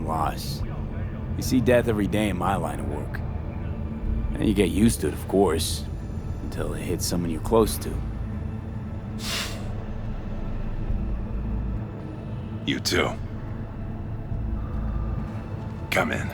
and loss. You see death every day in my line of work. And you get used to it, of course, until it hits someone you're close to. You too. Come in.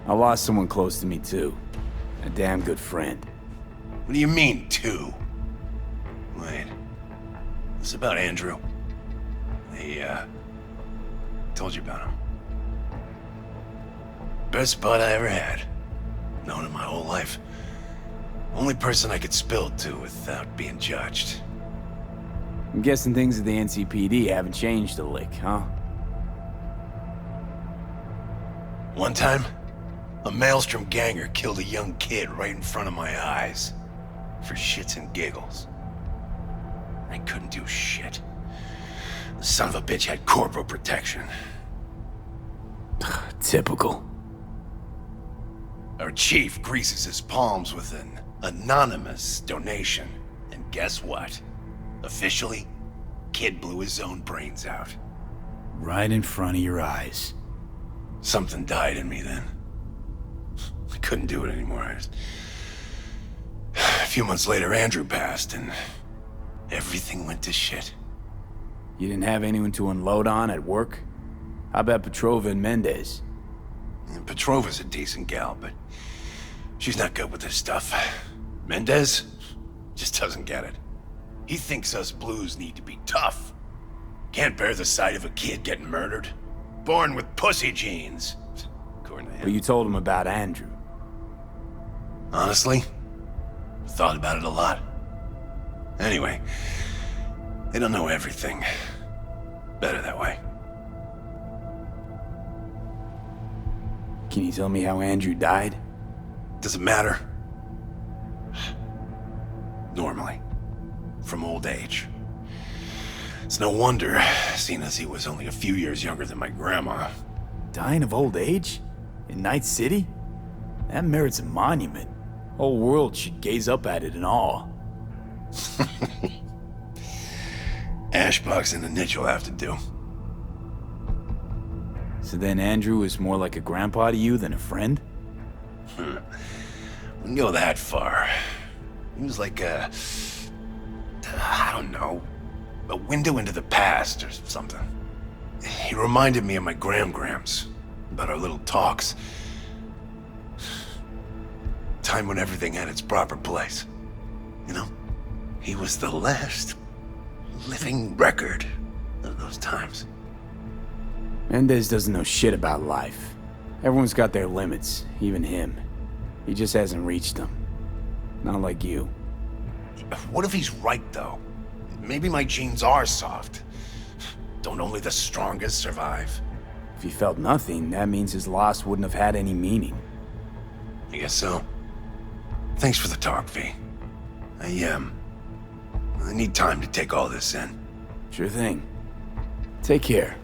I lost someone close to me too. A damn good friend. What do you mean, two? Wait. This about Andrew? They, told you about him. Best bud I ever had. Known him my whole life. Only person I could spill it to without being judged. I'm guessing things at the NCPD haven't changed a lick, huh? One time, a Maelstrom ganger killed a young kid right in front of my eyes. For shits and giggles. I couldn't do shit. The son of a bitch had corporal protection. Typical. Our chief greases his palms with an anonymous donation. And guess what? Officially, kid blew his own brains out. Right in front of your eyes. Something died in me then. I couldn't do it anymore. A few months later, Andrew passed, and everything went to shit. You didn't have anyone to unload on at work? How about Petrova and Mendez? And Petrova's a decent gal, but she's not good with this stuff. Mendez just doesn't get it. He thinks us blues need to be tough. Can't bear the sight of a kid getting murdered. Born with pussy genes, according to him. But you told him about Andrew. Honestly, thought about it a lot. Anyway, they don't know everything. Better that way. Can you tell me how Andrew died? Does it matter? Normally. From old age. It's no wonder, seeing as he was only a few years younger than my grandma. Dying of old age? In Night City? That merits a monument. Whole world should gaze up at it in awe. Ashbox and the niche will have to do. So then Andrew was more like a grandpa to you than a friend? Wouldn't go that far. He was like I don't know, a window into the past or something. He reminded me of my grams, about our little talks. Time when everything had its proper place. You know? He was the last living record of those times. Mendez doesn't know shit about life. Everyone's got their limits, even him. He just hasn't reached them. Not like you. What if he's right, though? Maybe my genes are soft. Don't only the strongest survive? If he felt nothing, that means his loss wouldn't have had any meaning. I guess so. Thanks for the talk, V. I need time to take all this in. Sure thing. Take care.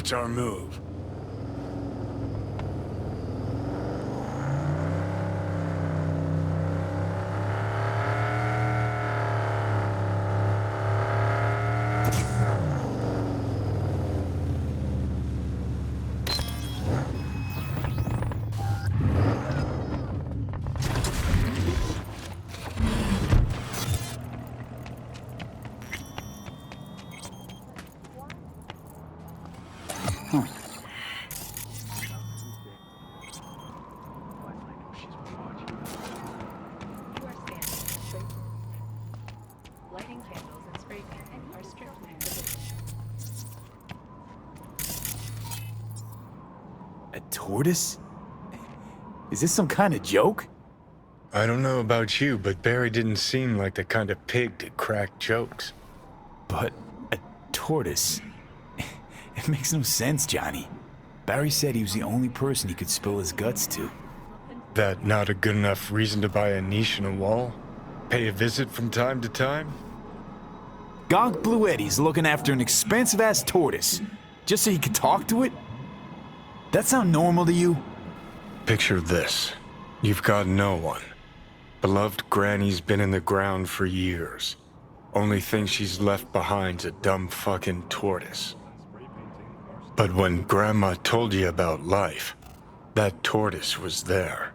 What's our move? Lighting candles and spray painting are strictly forbidden. A tortoise? Is this some kind of joke? I don't know about you, but Barry didn't seem like the kind of pig to crack jokes. But a tortoise? It makes no sense, Johnny. Barry said he was the only person he could spill his guts to. That not a good enough reason to buy a niche in a wall? Pay a visit from time to time? Gonk Blue Eddie's looking after an expensive-ass tortoise, just so he could talk to it? That sound normal to you? Picture this. You've got no one. Beloved Granny's been in the ground for years. Only thing she's left behind's a dumb fucking tortoise. But when Grandma told you about life, that tortoise was there.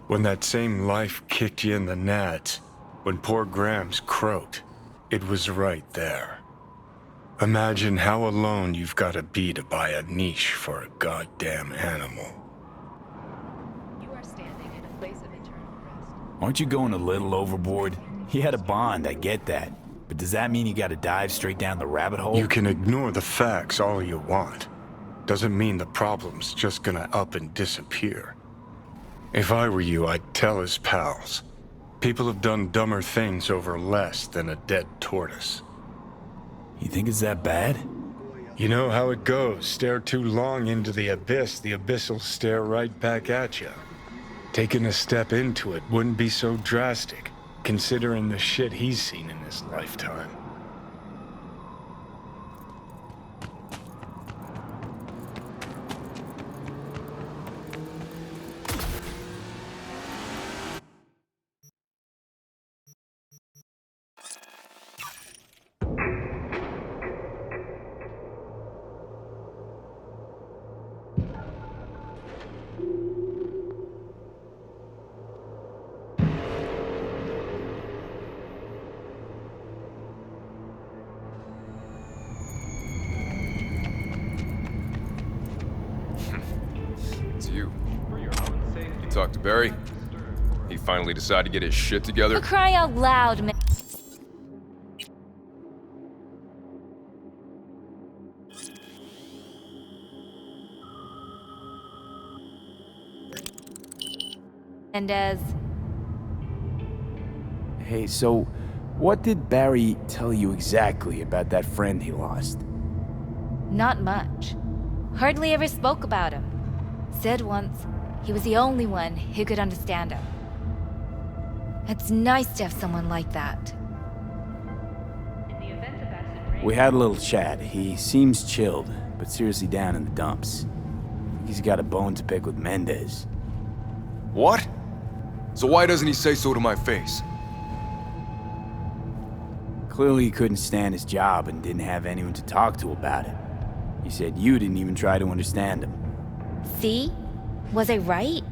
When that same life kicked you in the nads, when poor Grams croaked, it was right there. Imagine how alone you've got to be to buy a niche for a goddamn animal. You are standing in a place of eternal rest. Aren't you going a little overboard? He had a bond, I get that. But does that mean you gotta dive straight down the rabbit hole? You can ignore the facts all you want. Doesn't mean the problem's just gonna up and disappear. If I were you, I'd tell his pals. People have done dumber things over less than a dead tortoise. You think it's that bad? You know how it goes. Stare too long into the abyss will stare right back at you. Taking a step into it wouldn't be so drastic, considering the shit he's seen in his lifetime. It's you. You talked to Barry? He finally decided to get his shit together? For crying out loud, man. Mendez. Hey, so what did Barry tell you exactly about that friend he lost? Not much. Hardly ever spoke about him. Said once he was the only one who could understand him. It's nice to have someone like that. In the event of acid rain, We had a little chat. He seems chilled, but seriously down in the dumps. He's got a bone to pick with Mendez. What? So why doesn't he say so to my face? Clearly he couldn't stand his job and didn't have anyone to talk to about it. He said you didn't even try to understand him. See? Was I right?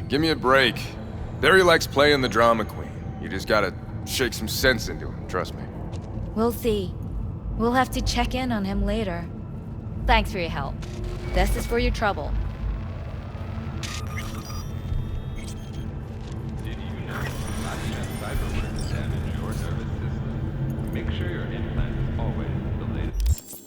Give me a break. Barry likes playing the drama queen. You just gotta shake some sense into him, trust me. We'll see. We'll have to check in on him later. Thanks for your help. This is for your trouble. Did you know Cyberpunk damage your nervous system? Make sure your implant is always the latest.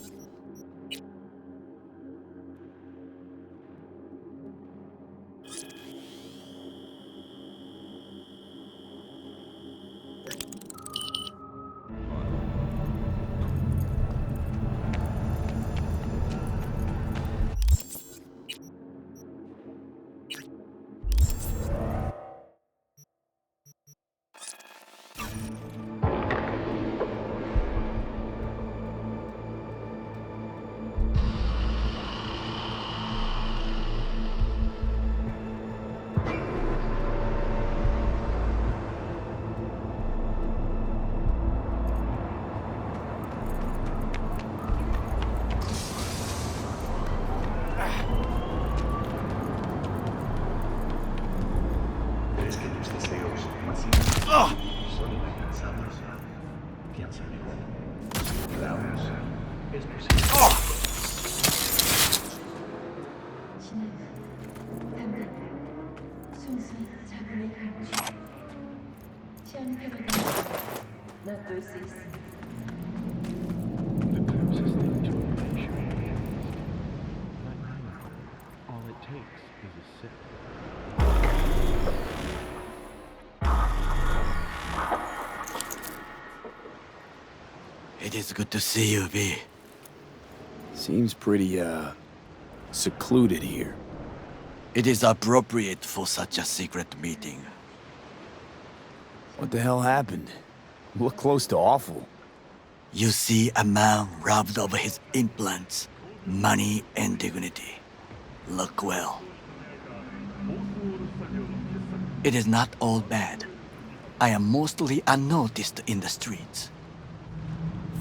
The closest thing to a glacier but now, all it takes is a sip. It is good to see you, V. Seems pretty, secluded here. It is appropriate for such a secret meeting. What the hell happened? You look close to awful. You see a man robbed of his implants, money and dignity. Look well. It is not all bad. I am mostly unnoticed in the streets.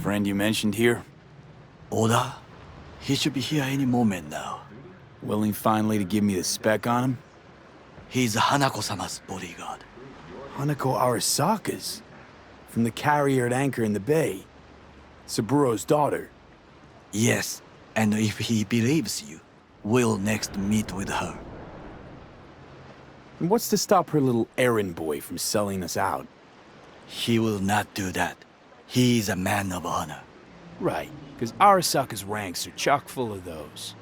Friend you mentioned here? Oda? He should be here any moment now. Willing finally to give me the spec on him? He's Hanako-sama's bodyguard. Hanako Arasaka's? From the carrier at anchor in the bay. Saburo's daughter. Yes, and if he believes you, we'll next meet with her. And what's to stop her little errand boy from selling us out? He will not do that. He is a man of honor. Right, because Arasaka's ranks are chock full of those.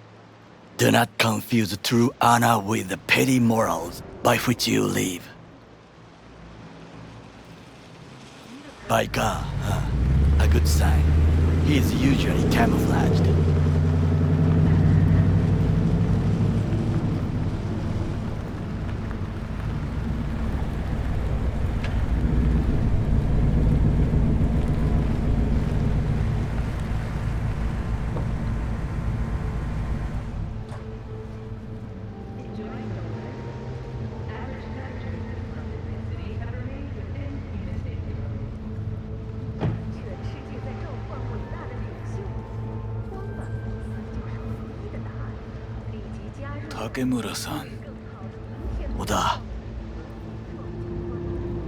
Do not confuse true honor with the petty morals by which you live. By God, a good sign. He is usually camouflaged. Takemura-san. Oda,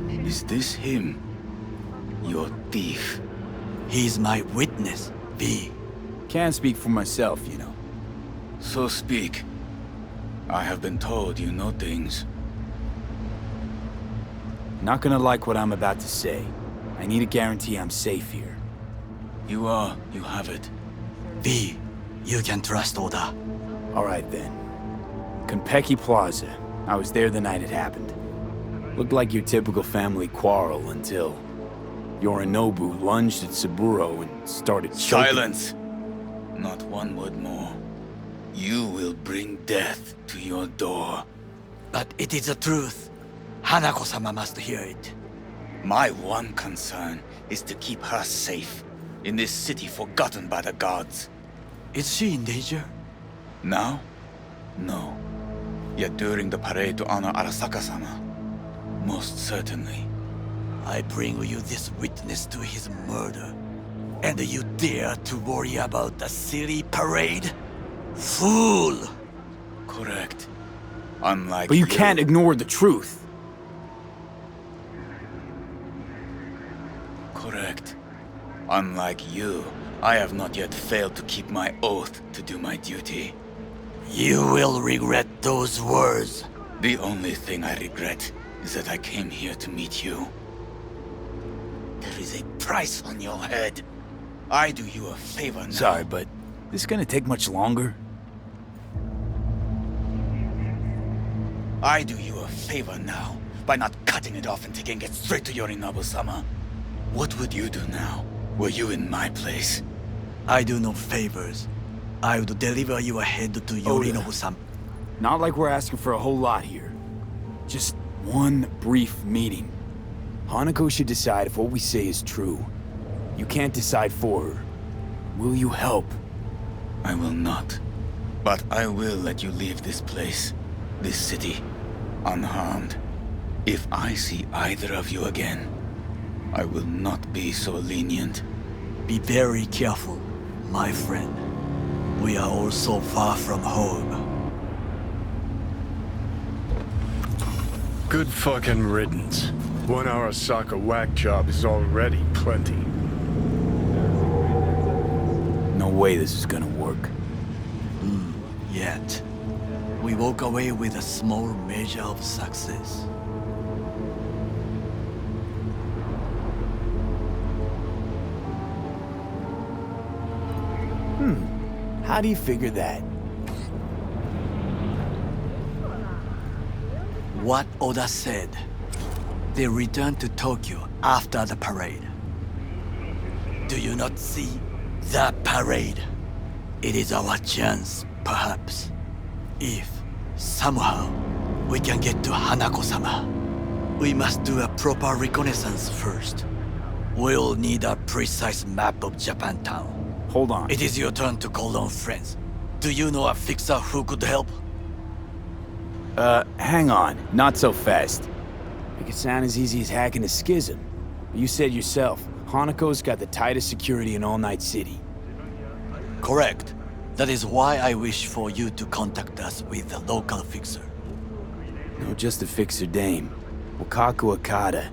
Is this him? Your thief. he's my witness, V. Can't speak for myself, you know. So speak. I have been told you know things. Not gonna like what I'm about to say. I need a guarantee I'm safe here. You have it. V, you can trust Oda. All right then. Konpeki Plaza. I was there the night it happened. Looked like your typical family quarrel until Yorinobu lunged at Saburo and started choking. Silence! Not one word more. You will bring death to your door. But it is the truth. Hanako-sama must hear it. My one concern is to keep her safe in this city forgotten by the gods. Is she in danger? Now? No. Yet during the parade to honor Arasaka-sama, most certainly. I bring you this witness to his murder. And you dare to worry about the silly parade? Fool! Correct. Unlike But you can't ignore the truth. Correct. Unlike you, I have not yet failed to keep my oath to do my duty. You will regret those words. The only thing I regret is that I came here to meet you. There is a price on your head. I do you a favor now. Sorry, but this gonna take much longer? I do you a favor now by not cutting it off and taking it straight to Yorinobu-sama. What would you do now, were you in my place? I do no favors. I would deliver you ahead to Yorinobu-sama. Not like we're asking for a whole lot here. Just one brief meeting. Hanako should decide if what we say is true. You can't decide for her. Will you help? I will not. But I will let you leave this place, this city, unharmed. If I see either of you again, I will not be so lenient. Be very careful, my friend. We are all so far from home. Good fucking riddance. One Arasaka whack job is already plenty. No way this is gonna work. Yet, we walk away with a small measure of success. How do you figure that? What Oda said. They returned to Tokyo after the parade. Do you not see the parade? It is our chance, perhaps. If, somehow, we can get to Hanako-sama. We must do a proper reconnaissance first. We'll need a precise map of Japantown. Hold on. It is your turn to call on friends. Do you know a fixer who could help? Hang on. Not so fast. Make it sound as easy as hacking a schism. You said yourself, Hanako's got the tightest security in all Night City. Correct. That is why I wish for you to contact us with the local fixer. No, just a fixer dame. Wakaku Akata.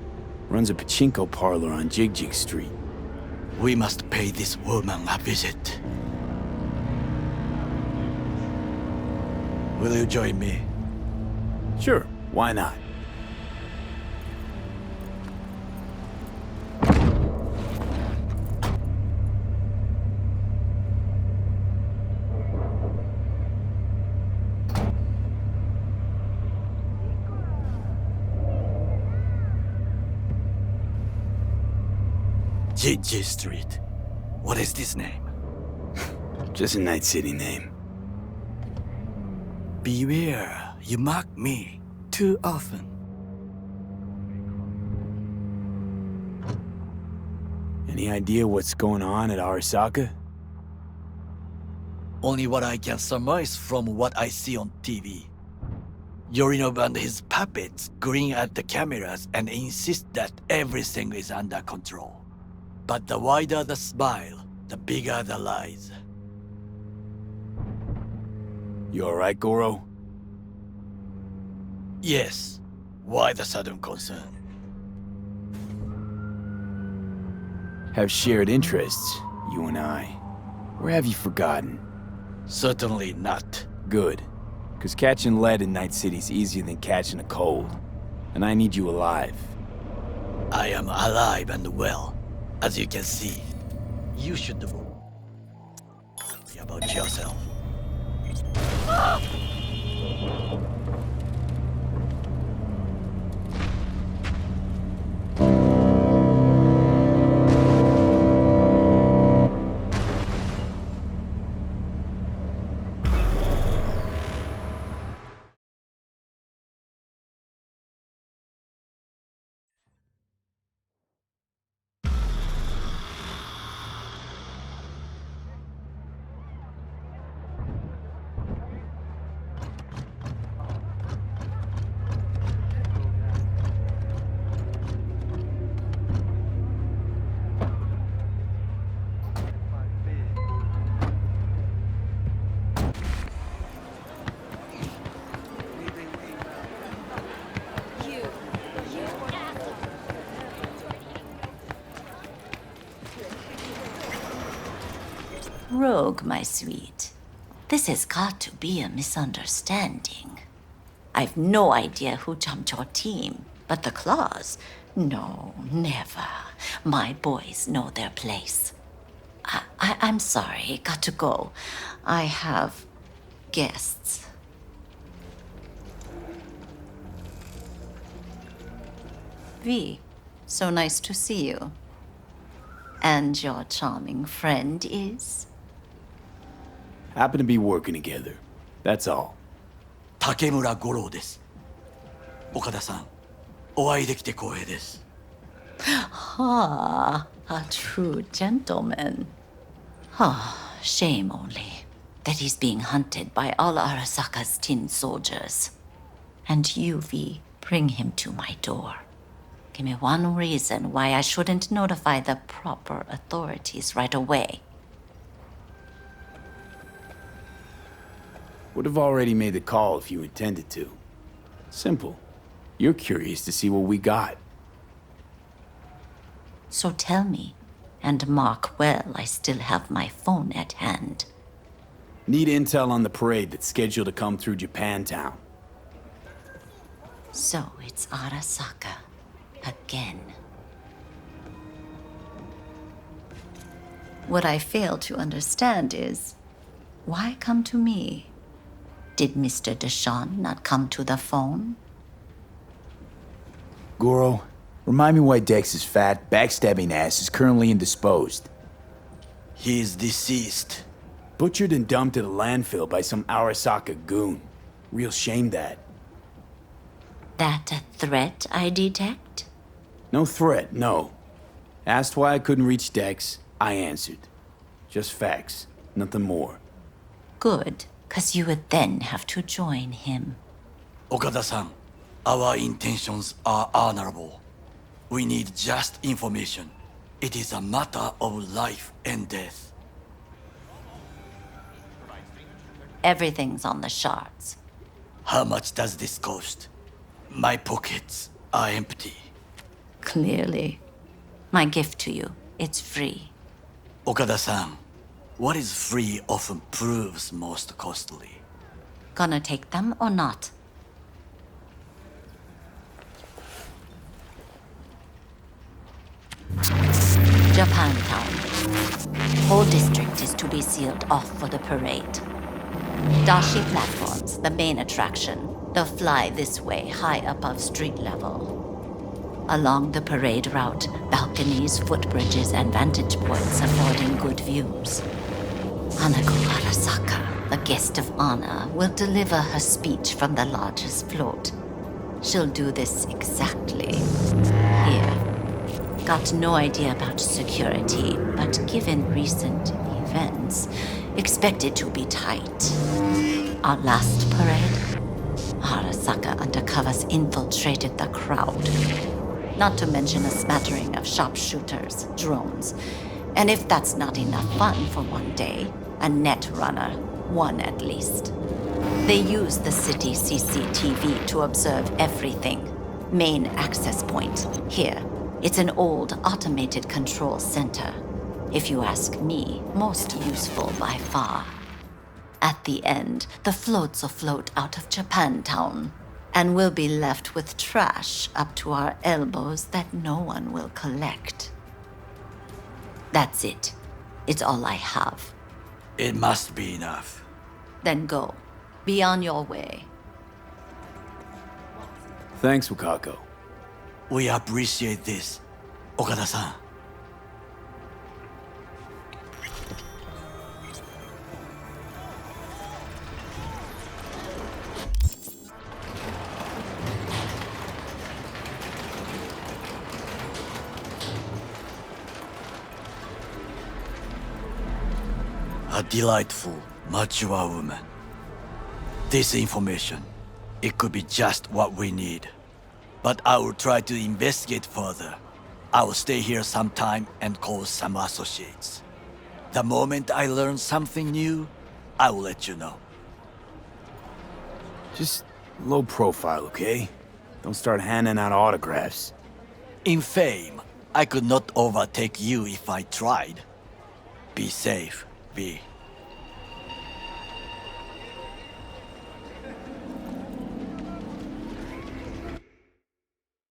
Runs a pachinko parlor on Jig Street. We must pay this woman a visit. Will you join me? Sure, why not? Jig Street. What is this name? Just a Night City name. Beware, you mock me too often. Any idea what's going on at Arasaka? Only what I can surmise from what I see on TV. Yorinov and his puppets grin at the cameras and insist that everything is under control. But the wider the smile, the bigger the lies. You alright, Goro? Yes. Why the sudden concern? Have shared interests, you and I. Or have you forgotten? Certainly not. Good. Because catching lead in Night City's easier than catching a cold. And I need you alive. I am alive and well. As you can see, you should worry about yourself. Rogue, my sweet. This has got to be a misunderstanding. I've no idea who jumped your team, but the Claws? No, never. My boys know their place. I'm sorry, got to go. I have guests. V, so nice to see you. And your charming friend is? Happen to be working together. That's all. 竹村五郎です。岡田さん、お会いできて光栄です。Ah, a true gentleman. Ah, shame only that he's being hunted by all Arasaka's tin soldiers. And you, V, bring him to my door. Give me one reason why I shouldn't notify the proper authorities right away. Would have already made the call if you intended to. Simple. You're curious to see what we got. So tell me, And mark well, I still have my phone at hand. Need intel on the parade that's scheduled to come through Japantown. So it's Arasaka again. What I fail to understand is, why come to me? Did Mr. Deshawn not come to the phone? Goro, remind me why Dex's fat, backstabbing ass is currently indisposed. He is deceased. Butchered and dumped at a landfill by some Arasaka goon. Real shame that. That a threat I detect? No threat, no. Asked why I couldn't reach Dex, I answered. Just facts, nothing more. Good, 'cause you would then have to join him. Okada-san, our intentions are honorable. We need just information. It is a matter of life and death. Everything's on the shards. How much does this cost? My pockets are empty. Clearly. My gift to you, it's free. Okada-san, what is free often proves most costly. Gonna take them or not? Japantown. Whole district is to be sealed off for the parade. Dashi platforms, the main attraction. They'll fly this way, high above street level. Along the parade route, balconies, footbridges, and vantage points affording good views. Hanako Arasaka, the guest of honor, will deliver her speech from the largest float. She'll do this exactly here. Got no idea about security, but given recent events, expect it to be tight. Our last parade, Arasaka undercovers infiltrated the crowd. Not to mention a smattering of sharpshooters, drones, and if that's not enough fun for one day, a net runner, one at least. They use the city CCTV to observe everything. Main access point, here. It's an old automated control center. If you ask me, most useful by far. At the end, the floats will float out of Japantown, and we'll be left with trash up to our elbows that no one will collect. That's it. It's all I have. It must be enough. Then go. Be on your way. Thanks, Wakako. We appreciate this, Okada-san. A delightful, mature woman. This information, it could be just what we need. But I will try to investigate further. I will stay here some time and call some associates. The moment I learn something new, I will let you know. Just low profile, okay? Don't start handing out autographs. In fame, I could not overtake you if I tried. Be safe, V.